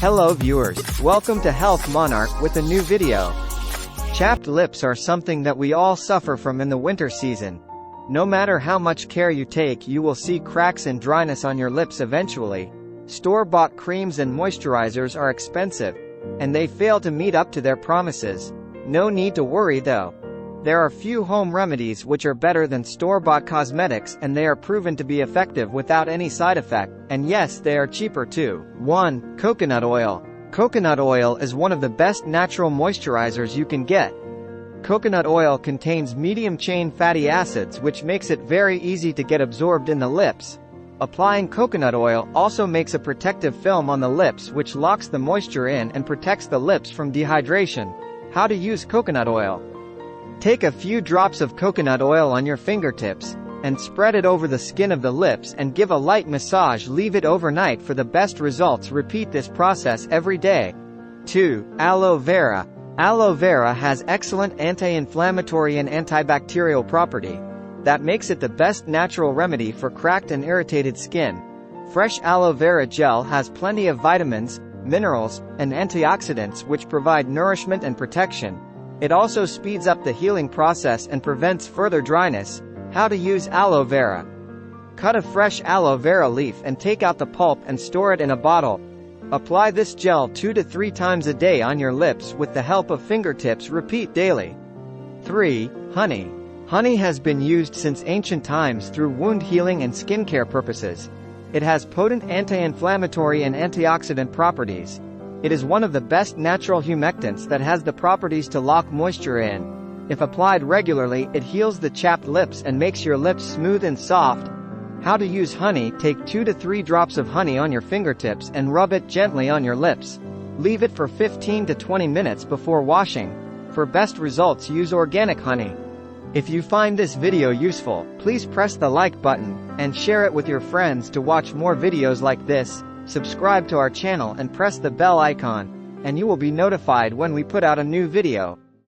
Hello viewers, welcome to Health Monarch with a new video. Chapped lips are something that we all suffer from in the winter season. No matter how much care you take, you will see cracks and dryness on your lips eventually. Store-bought creams and moisturizers are expensive, and they fail to meet up to their promises. No need to worry though. There are few home remedies which are better than store-bought cosmetics, and they are proven to be effective without any side effect, and yes, they are cheaper too. 1. Coconut oil. Coconut oil is one of the best natural moisturizers you can get. Coconut oil contains medium-chain fatty acids, which makes it very easy to get absorbed in the lips. Applying coconut oil also makes a protective film on the lips which locks the moisture in and protects the lips from dehydration. How to use coconut oil. Take a few drops of coconut oil on your fingertips, and spread it over the skin of the lips and give a light massage. Leave it overnight for the best results. Repeat this process every day. 2. Aloe vera. Aloe vera has excellent anti-inflammatory and antibacterial property that makes it the best natural remedy for cracked and irritated skin. Fresh aloe vera gel has plenty of vitamins, minerals, and antioxidants which provide nourishment and protection. It also speeds up the healing process and prevents further dryness. How to use aloe vera. Cut a fresh aloe vera leaf and take out the pulp and store it in a bottle. Apply this gel 2 to 3 times a day on your lips with the help of fingertips. Repeat daily. 3. Honey. Honey has been used since ancient times through wound healing and skincare purposes. It has potent anti-inflammatory and antioxidant properties. It is one of the best natural humectants that has the properties to lock moisture in. If applied regularly, it heals the chapped lips and makes your lips smooth and soft. How to use honey. Take 2 to 3 drops of honey on your fingertips and rub it gently on your lips. Leave it for 15 to 20 minutes before washing. For best results, use organic honey. If you find this video useful, please press the like button, and share it with your friends. To watch more videos like this, subscribe to our channel and press the bell icon, and you will be notified when we put out a new video.